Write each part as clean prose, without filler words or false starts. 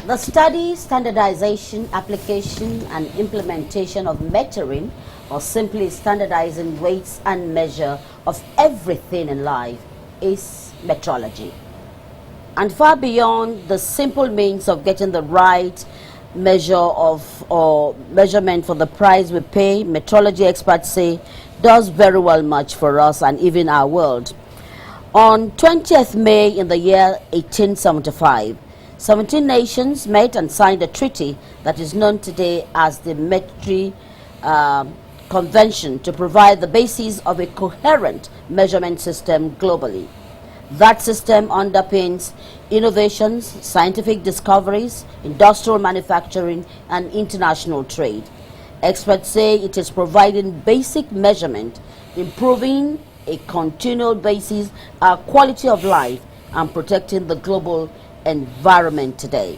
The study, standardization, application, and implementation of metering, or simply standardizing weights and measure of everything in life, is metrology. And far beyond the simple means of getting the right measure of or measurement for the price we pay, metrology experts say does very well much for us and even our world. On 20th May in the year 1875, 17 nations met and signed a treaty that is known today as the Metrology Convention to provide the basis of a coherent measurement system globally. That system underpins innovations, scientific discoveries, industrial manufacturing, and international trade. Experts say it is providing basic measurement, improving a continual basis our quality of life, and protecting the global environment today.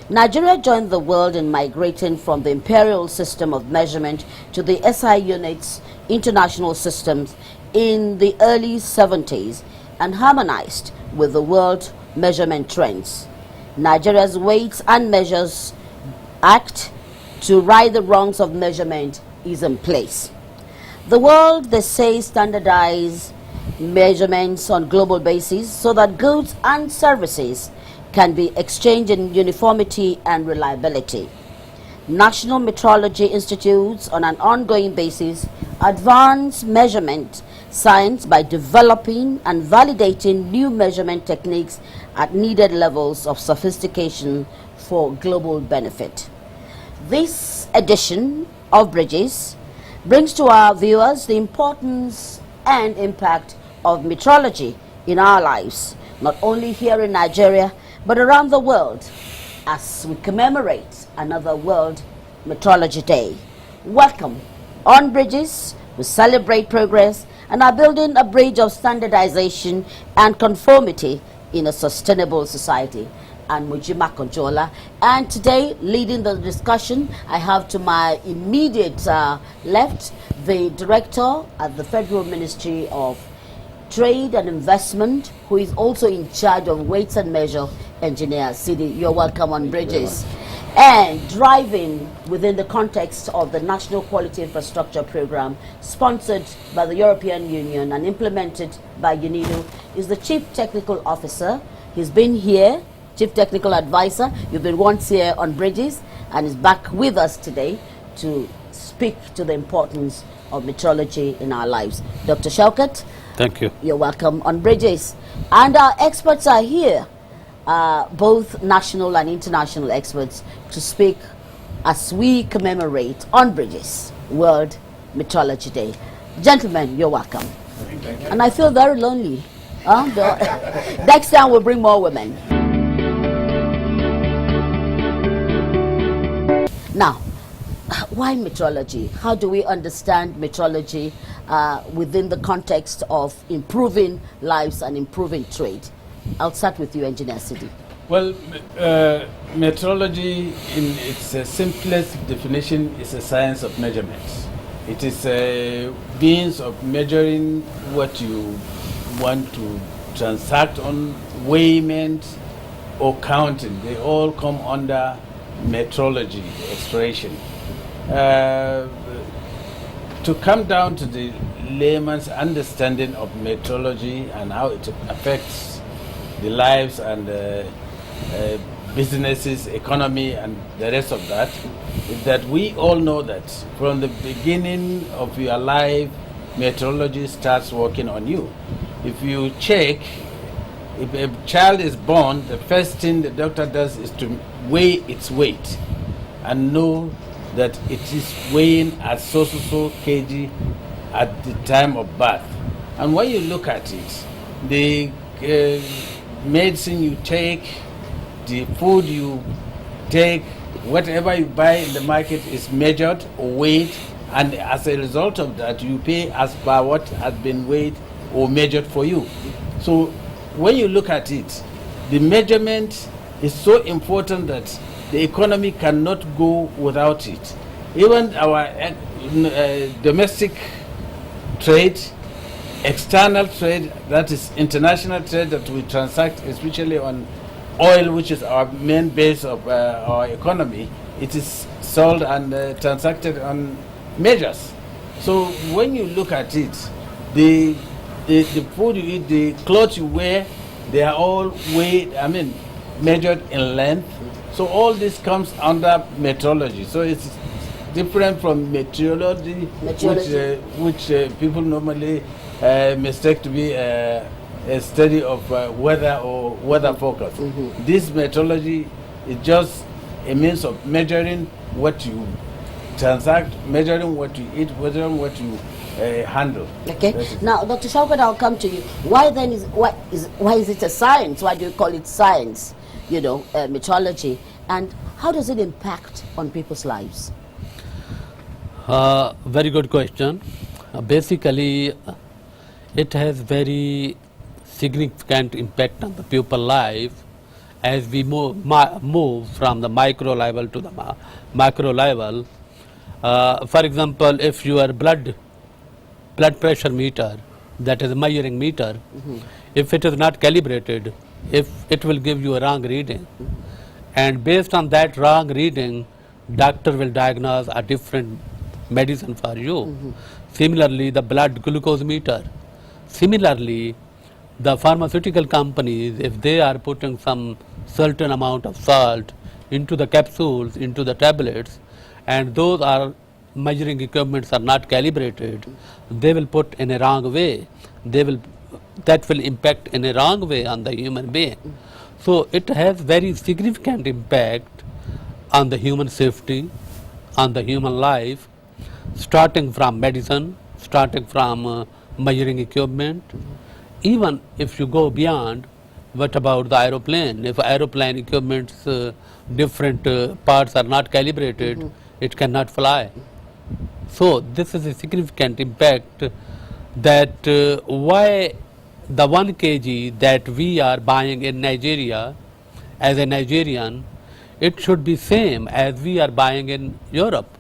Nigeria joined the world in migrating from the imperial system of measurement to the SI units international systems in the early 70s and harmonized with the world measurement trends. Nigeria's Weights and Measures Act to right the wrongs of measurement is in place. The world, they say, standardize measurements on global basis so that goods and services can be exchanged in uniformity and reliability. National metrology institutes on an ongoing basis advance measurement science by developing and validating new measurement techniques at needed levels of sophistication for global benefit. This edition of Bridges brings to our viewers the importance and impact of metrology in our lives, not only here in Nigeria, but around the world, as we commemorate another World Metrology Day. Welcome. On Bridges, we celebrate progress and are building a bridge of standardization and conformity in a sustainable society. And Mujima Konjola. And today, leading the discussion, I have to my immediate left the director at the Federal Ministry of Trade and Investment, who is also in charge of weights and measure, Engineer Sidi. You're welcome on Bridges. And driving within the context of the National Quality Infrastructure Program, sponsored by the European Union and implemented by UNIDO, is the Chief Technical Officer. He's been here, Chief Technical Advisor. You've been once here on Bridges and is back with us today to speak to the importance of metrology in our lives. Dr. Shaukat. Thank you. You're welcome on Bridges. And our experts are here, both national and international experts, to speak as we commemorate on Bridges World Metrology Day. Gentlemen, you're welcome. Thank you. And I feel very lonely. Next time we'll bring more women. Now, why metrology? How do we understand metrology within the context of improving lives and improving trade? I'll start with you, Engineer Sidi. Well, metrology, in its simplest definition, is a science of measurements. It is a means of measuring what you want to transact on, weighment or counting. They all come under metrology expression. To come down to the layman's understanding of metrology and how it affects the lives and businesses, economy, and the rest of that, is that we all know that from the beginning of your life, metrology starts working on you. If you check, if a child is born, the first thing the doctor does is to weigh its weight and know that it is weighing at so kg at the time of birth. And when you look at it, the medicine you take, the food you take, whatever you buy in the market is measured or weighed, and as a result of that, you pay as per what has been weighed or measured for you. So when you look at it, the measurement is so important that the economy cannot go without it. Even our domestic trade, external trade, that is international trade that we transact, especially on oil, which is our main base of our economy, it is sold and transacted on majors. So when you look at it, the food you eat, the clothes you wear, they are all measured in length. So all this comes under metrology. So it's different from meteorology, which people normally mistake to be a study of weather or weather forecast. This metrology is just a means of measuring what you transact, measuring what you eat, measuring what you handle. Okay. Now, Dr. Shaukat, I'll come to you. Why then why is it a science? Why do you call it science? You know, metrology, and how does it impact on people's lives? Very good question. Basically, it has very significant impact on the pupil life as we move from the micro level to the macro level. For example, if your blood pressure meter, that is a measuring meter, if it is not calibrated, if it will give you a wrong reading, and based on that wrong reading, doctor will diagnose a different medicine for you. Similarly, the blood glucose meter. Similarly, the pharmaceutical companies, if they are putting some certain amount of salt into the capsules, into the tablets, and those are measuring equipments are not calibrated, they will put in a wrong way. That will impact in a wrong way on the human being. So it has very significant impact on the human safety, on the human life, starting from medicine, starting from measuring equipment. Even if you go beyond, what about the aeroplane? If aeroplane equipment's different parts are not calibrated, it cannot fly. So this is a significant impact that why the 1 kg that we are buying in Nigeria as a Nigerian, it should be same as we are buying in Europe.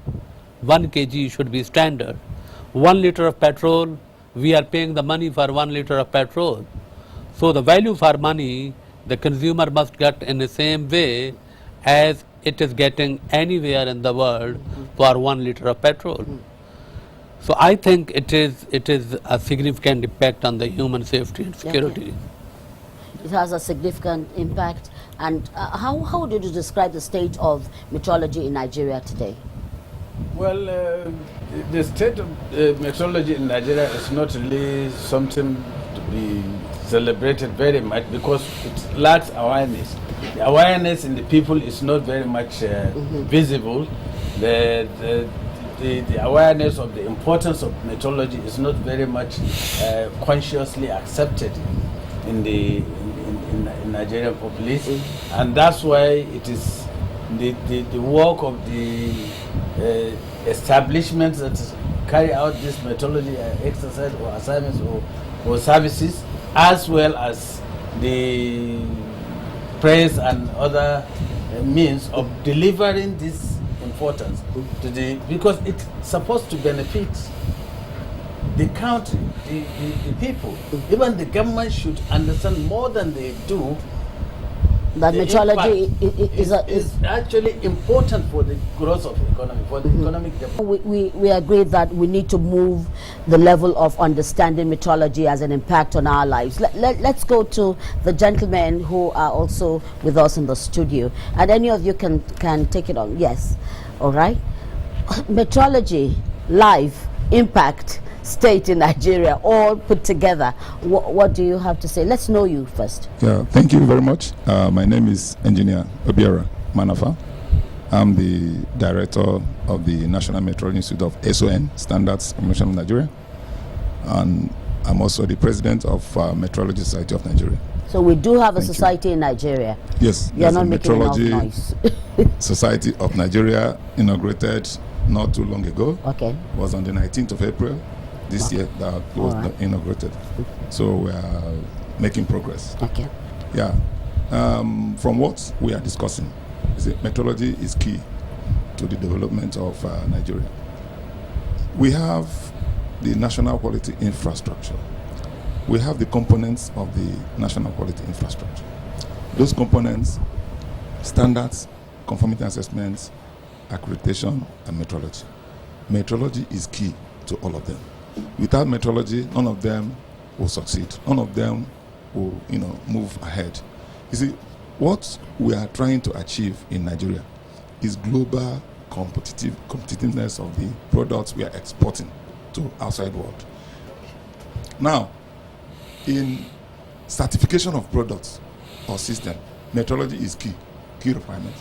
1 kg should be standard. 1 liter of petrol, we are paying the money for 1 liter of petrol. So the value for money, the consumer must get in the same way as it is getting anywhere in the world for 1 liter of petrol. So I think it is a significant impact on the human safety and security. It has a significant impact. And how did you describe the state of metrology in Nigeria today? Well, the state of metrology in Nigeria is not really something to be celebrated very much because it lacks awareness. The awareness in the people is not very much visible. The awareness of the importance of metrology is not very much consciously accepted in the Nigerian population, and that's why it is the work of the establishments that carry out this metrology exercise or assignments or services, as well as the press and other means of delivering this importance to because it's supposed to benefit the country, the people. Even the government should understand more than they do that metrology is actually important for the growth of the economy, for the economic development. We agree that we need to move the level of understanding metrology as an impact on our lives. Let's go to the gentlemen who are also with us in the studio, and any of you can take it on. Yes, all right. Metrology, life, impact, state in Nigeria, all put together. What do you have to say? Let's know you first. Yeah, thank you very much. My name is Engineer Obiora Manafa. I'm the director of the National Metrology Institute of SON, Standards Commission of Nigeria, and I'm also the president of Metrology Society of Nigeria. So we do have a society in Nigeria. Yes, you're not making Metrology enough noise. Society of Nigeria, inaugurated not too long ago. Okay. It was on the 19th of April this year that was inaugurated. So we are making progress. Okay. Yeah. From what we are discussing, metrology is key to the development of Nigeria. We have the national quality infrastructure. We have the components of the national quality infrastructure. Those components: standards, conformity assessments, accreditation, and metrology. Metrology is key to all of them. Without metrology, none of them will succeed. None of them will, move ahead. You see, what we are trying to achieve in Nigeria is global competitiveness of the products we are exporting to outside world. Now, in certification of products or system, metrology is key requirement.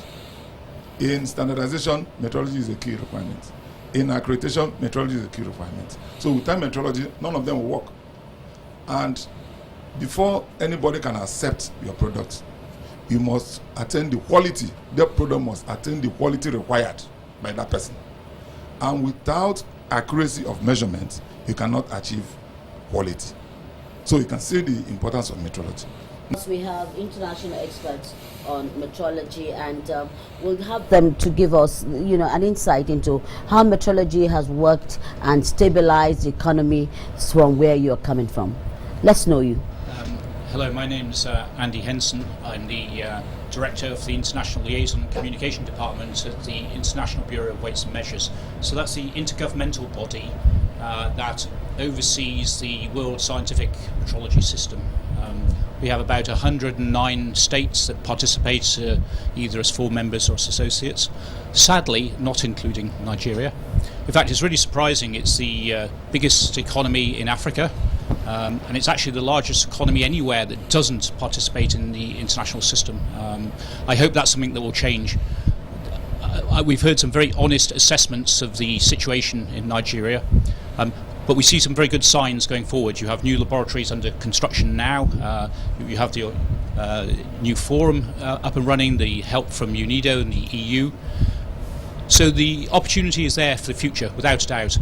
In standardization, metrology is a key requirement. In accreditation, metrology is a key requirement. So without metrology, none of them will work. And before anybody can accept your product, you must attain the quality. That product must attain the quality required by that person. And without accuracy of measurement, you cannot achieve quality. So you can see the importance of metrology. We have international experts on metrology, and we'll have them to give us, an insight into how metrology has worked and stabilized the economy from where you're coming from. Let's know you. Hello, my name's Andy Henson. I'm the Director of the International Liaison and Communication Department at the International Bureau of Weights and Measures. So that's the intergovernmental body that oversees the world scientific metrology system. We have about 109 states that participate either as full members or as associates. Sadly, not including Nigeria. In fact, it's really surprising. It's the biggest economy in Africa. And it's actually the largest economy anywhere that doesn't participate in the international system. I hope that's something that will change. We've heard some very honest assessments of the situation in Nigeria, but we see some very good signs going forward. You have new laboratories under construction now. You have the new forum up and running, the help from UNIDO and the EU. So the opportunity is there for the future, without a doubt.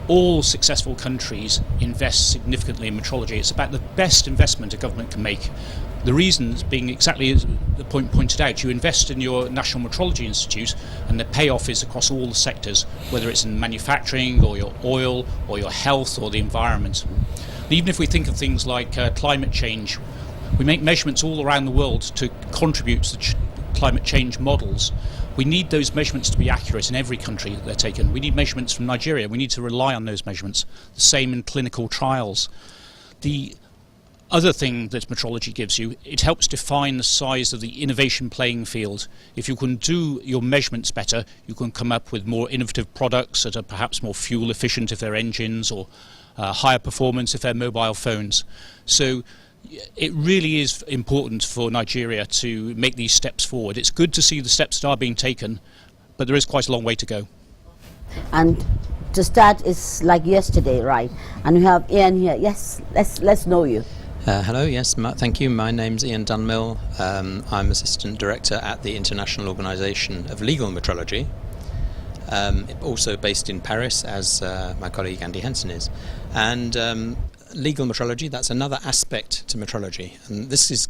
All successful countries invest significantly in metrology. It's about the best investment a government can make. The reasons being exactly as the point pointed out. You invest in your National Metrology Institute and the payoff is across all the sectors, whether it's in manufacturing or your oil or your health or the environment. And even if we think of things like climate change, we make measurements all around the world to contribute to the climate change models. We need those measurements to be accurate in every country that they're taken. We need measurements from Nigeria. We need to rely on those measurements. The same in clinical trials. The other thing that metrology gives you, it helps define the size of the innovation playing field. If you can do your measurements better, you can come up with more innovative products that are perhaps more fuel efficient if they're engines, or higher performance if they're mobile phones. So it really is important for Nigeria to make these steps forward. It's good to see the steps that are being taken, but there is quite a long way to go. And to start, it's like yesterday, right? And we have Ian here. Yes, let's know you. Hello, yes, thank you. My name's Ian Dunmill. I'm Assistant Director at the International Organisation of Legal Metrology, also based in Paris, as my colleague Andy Henson is. And legal metrology, that's another aspect to metrology, and this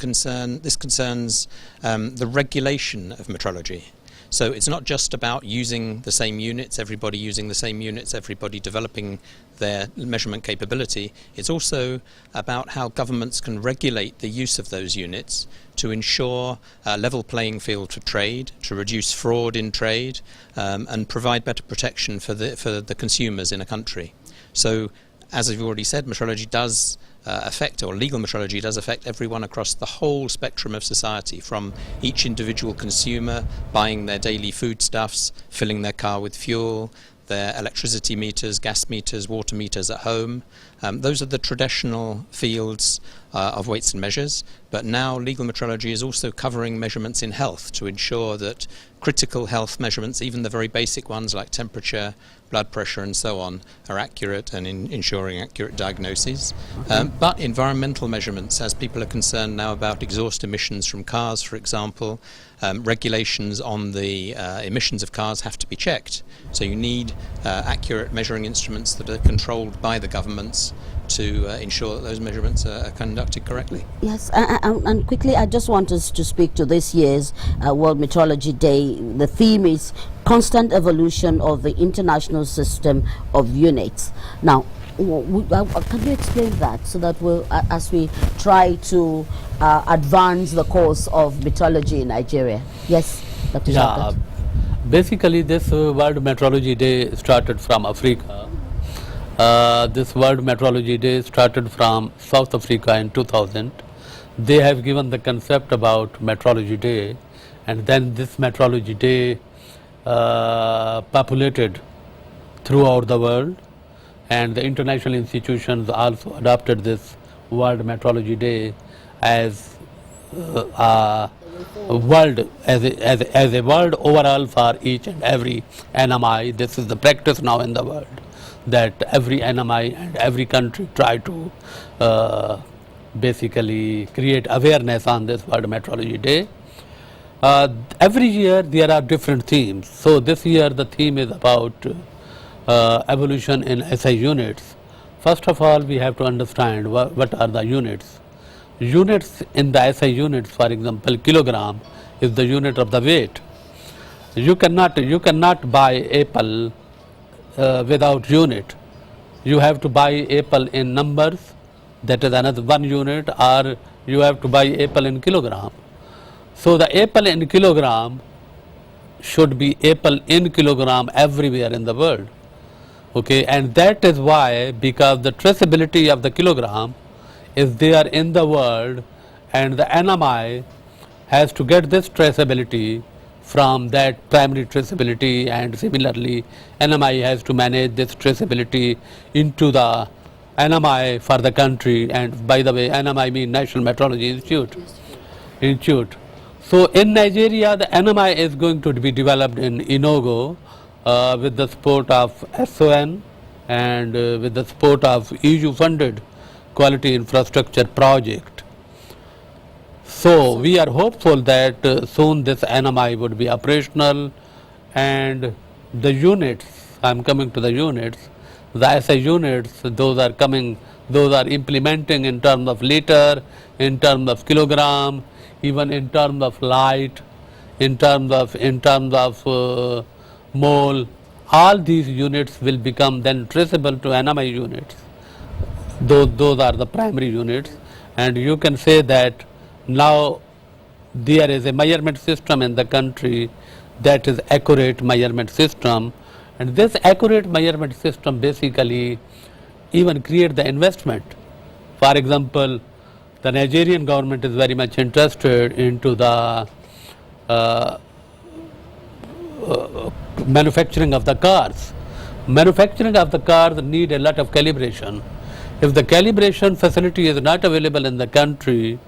concerns the regulation of metrology. So it's not just about using the same units, everybody using the same units, everybody developing their measurement capability. It's also about how governments can regulate the use of those units to ensure a level playing field for trade, to reduce fraud in trade, and provide better protection for the consumers in a country. So, as I've already said, metrology does affect, or legal metrology does affect everyone across the whole spectrum of society, from each individual consumer buying their daily foodstuffs, filling their car with fuel, their electricity meters, gas meters, water meters at home. Those are the traditional fields of weights and measures, but now legal metrology is also covering measurements in health to ensure that critical health measurements, even the very basic ones like temperature, blood pressure and so on, are accurate and ensuring accurate diagnoses. But environmental measurements, as people are concerned now about exhaust emissions from cars, for example, regulations on the emissions of cars have to be checked. So you need accurate measuring instruments that are controlled by the governments to ensure that those measurements are conducted correctly. Yes, and quickly, I just want us to speak to this year's World Metrology Day. The theme is constant evolution of the international system of units. Now, Can you explain that so that as we try to advance the course of metrology in Nigeria? Yes, Dr. Yeah, Shaukat. basically this World Metrology Day started from Africa. This World Metrology Day started from South Africa in 2000. They have given the concept about Metrology Day, and then this Metrology Day populated throughout the world, and the international institutions also adopted this World Metrology Day as a world, as a world overall for each and every NMI. This is the practice now in the world, that every NMI and every country try to basically create awareness on this World Metrology Day. Every year there are different themes. So this year the theme is about evolution in SI units. First of all, we have to understand what are the units. Units in the SI units, for example, kilogram is the unit of the weight. You cannot buy apple without unit. You have to buy apple in numbers, that is another 1 unit, or you have to buy apple in kilogram. So the apple in kilogram should be apple in kilogram everywhere in the world. Okay, and that is why, because the traceability of the kilogram is there in the world, and the NMI has to get this traceability from that primary traceability, and similarly NMI has to manage this traceability into the NMI for the country. And by the way, NMI means National Metrology Institute. So in Nigeria, the NMI is going to be developed in Inogo with the support of SON and with the support of EU funded quality infrastructure project. So we are hopeful that soon this NMI would be operational, and the units, I am coming to the units, the SI units, those are implementing in terms of liter, in terms of kilogram, even in terms of light, in terms of mole. All these units will become then traceable to NMI units. Those are the primary units, and you can say that now there is a measurement system in the country that is accurate measurement system, and this accurate measurement system basically even create the investment. For example, the Nigerian government is very much interested into the manufacturing of the cars. Manufacturing of the cars need a lot of calibration. If the calibration facility is not available in the country,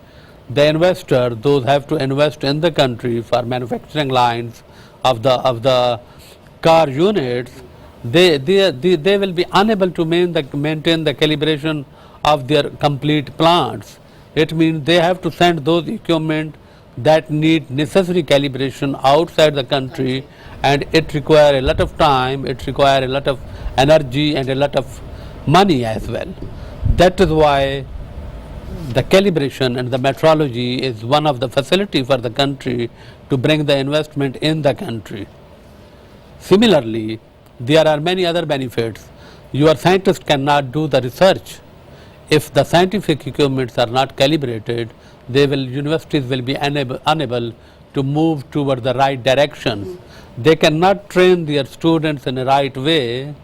the investor, those have to invest in the country for manufacturing lines of the car units, they will be unable to maintain the calibration of their complete plants. It means they have to send those equipment that need necessary calibration outside the country, and it requires a lot of time, it requires a lot of energy and a lot of money as well. That is why the calibration and the metrology is one of the facility for the country to bring the investment in the country. Similarly, there are many other benefits. Your scientist cannot do the research if the scientific equipments are not calibrated. Universities will be unable to move toward the right direction. They cannot train their students in a right way.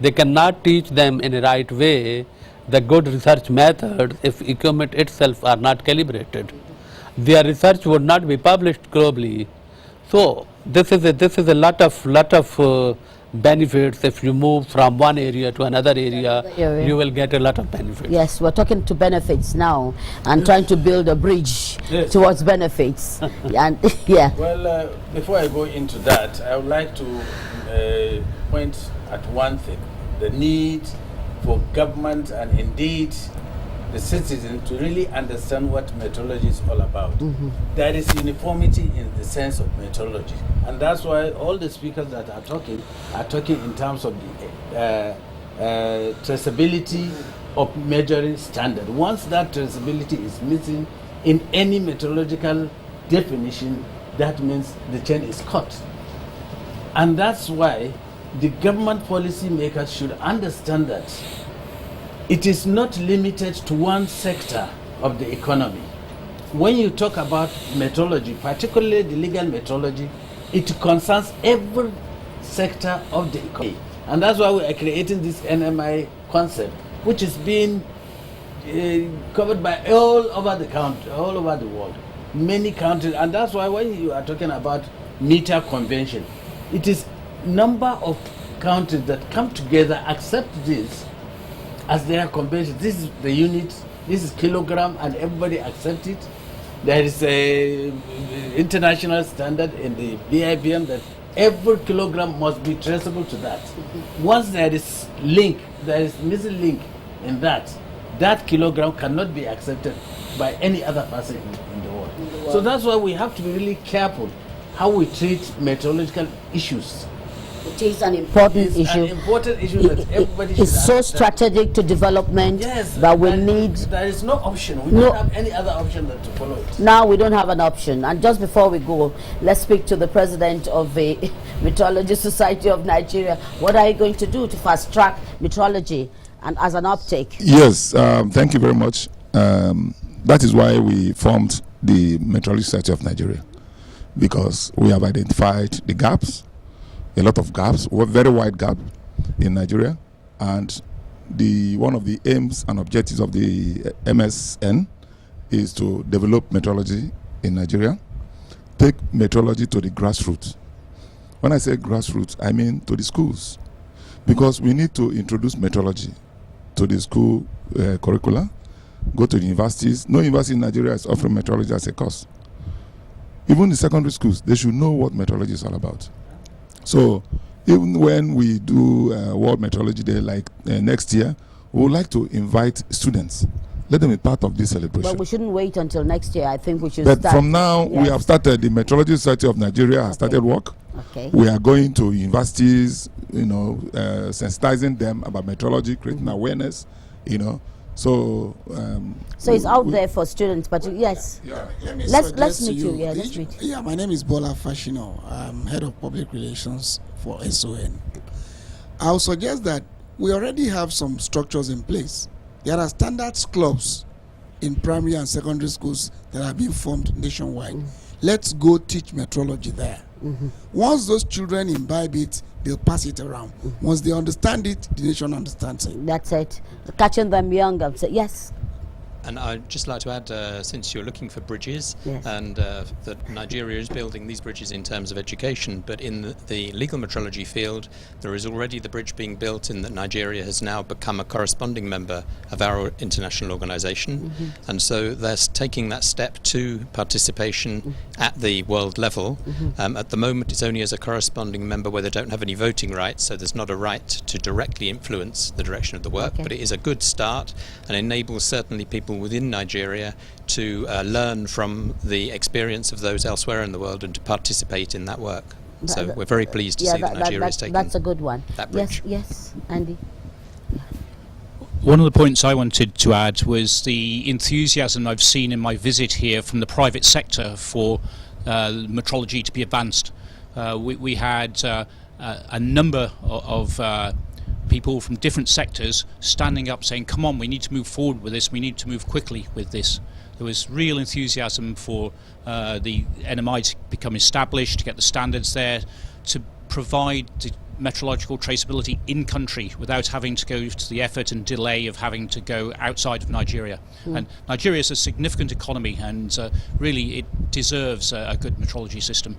They cannot teach them in a right way the good research methods if equipment itself are not calibrated. Their research would not be published globally. So this is a lot of benefits. If you move from one area to another area, you will get a lot of benefits. Yes, we're talking to benefits now and trying to build a bridge towards benefits. And yeah. Well, before I go into that, I would like to point at one thing: the need for government and indeed the citizen to really understand what metrology is all about. There is uniformity in the sense of metrology, and that's why all the speakers that are talking in terms of the traceability of measuring standard. Once that traceability is missing in any metrological definition, that means the chain is cut. And that's why the government policy makers should understand that it is not limited to one sector of the economy. When you talk about metrology, particularly the legal metrology, it concerns every sector of the economy. And that's why we are creating this NMI concept, which is being covered by all over the country, all over the world, many countries. And that's why when you are talking about meter convention, it is number of countries that come together, accept this as their convention. This is the unit, this is kilogram, and everybody accept it. There is a international standard in the BIBM that every kilogram must be traceable to that. Once there is missing link in that, that kilogram cannot be accepted by any other person in the world. So that's why we have to be really careful how we treat meteorological issues. It is an important issue. An important issue that everybody should It's so understand. strategic to development that we need. There is no option. We No. don't have any other option than to follow it. Now we don't have an option. And just before we go, let's speak to the president of the Metrology Society of Nigeria. What are you going to do to fast track metrology and as an uptake? Yes, thank you very much. That is why we formed the Metrology Society of Nigeria, because we have identified the gaps, a lot of gaps, a very wide gap in Nigeria, and one of the aims and objectives of the MSN is to develop metrology in Nigeria, take metrology to the grassroots. When I say grassroots, I mean to the schools, because we need to introduce metrology to the school curricula, go to the universities. No university in Nigeria is offering metrology as a course. Even the secondary schools, they should know what metrology is all about. So even when we do World Metrology Day like next year, we would like to invite students. Let them be part of this celebration. But we shouldn't wait until next year. I think we should But start. from now, we Yes. have started, the Metrology Society of Nigeria has started work. Okay. We are going to universities, sensitizing them about metrology, creating awareness, So So it's out there for students, but yes. Let me Let's suggest meet to you. Yeah, let's meet. Yeah, my name is Bola Fashino. I'm head of public relations for SON. I'll suggest that we already have some structures in place. There are standards clubs in primary and secondary schools that are being formed nationwide. Let's go teach metrology there. Once those children imbibe it, they'll pass it around. Once they understand it, the nation understands it. That's it. Catching them young and say, yes. And I'd just like to add, since you're looking for bridges, Yes. and that Nigeria is building these bridges in terms of education, but in the legal metrology field, there is already the bridge being built in that Nigeria has now become a corresponding member of our international organization. And so they're taking that step to participation at the world level. At the moment, it's only as a corresponding member where they don't have any voting rights, so there's not a right to directly influence the direction of the work, Okay. but it is a good start and enables certainly people within Nigeria to learn from the experience of those elsewhere in the world and to participate in that work. So we're very pleased to see that Nigeria is taking that's a good one. that Yes, bridge. yes, Andy. One of the points I wanted to add was the enthusiasm I've seen in my visit here from the private sector for metrology to be advanced. We had a number of people from different sectors standing up saying, come on, we need to move forward with this, we need to move quickly with this. There was real enthusiasm for the NMI to become established, to get the standards there, to provide the metrological traceability in country without having to go to the effort and delay of having to go outside of Nigeria. And Nigeria is a significant economy, and really it deserves a good metrology system.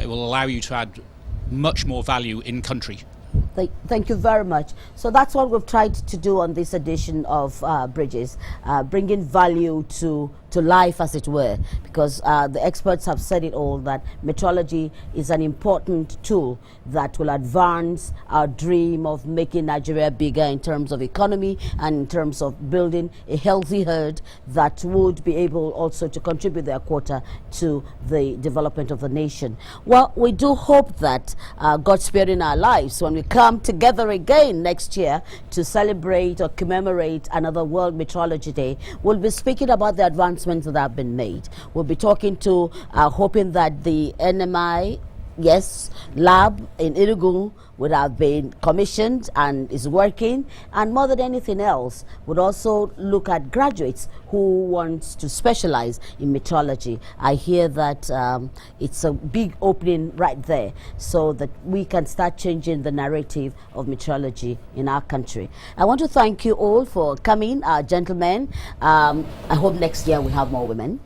It will allow you to add much more value in country. Thank you very much. So that's what we've tried to do on this edition of Bridges, bringing value to life, as it were, because the experts have said it all, that metrology is an important tool that will advance our dream of making Nigeria bigger in terms of economy and in terms of building a healthy herd that would be able also to contribute their quota to the development of the nation. Well, we do hope that God sparing our lives, when we come together again next year to celebrate or commemorate another World Metrology Day, we'll be speaking about the advancements that have been made. We'll be talking to, hoping that the NMI, yes, lab in Irugu would have been commissioned and is working, and more than anything else would also look at graduates who want to specialize in metrology. I hear that it's a big opening right there, so that we can start changing the narrative of metrology in our country. I want to thank you all for coming, gentlemen. I hope next year we have more women,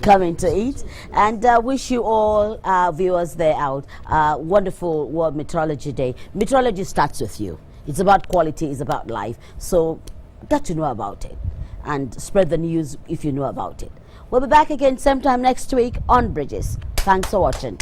coming to eat, and wish you all viewers there out wonderful World Metrology Day. Metrology starts with you. It's about quality, it's about life, so get to know about it and spread the news if you know about it. We'll be back again sometime next week on Bridges. Thanks for watching.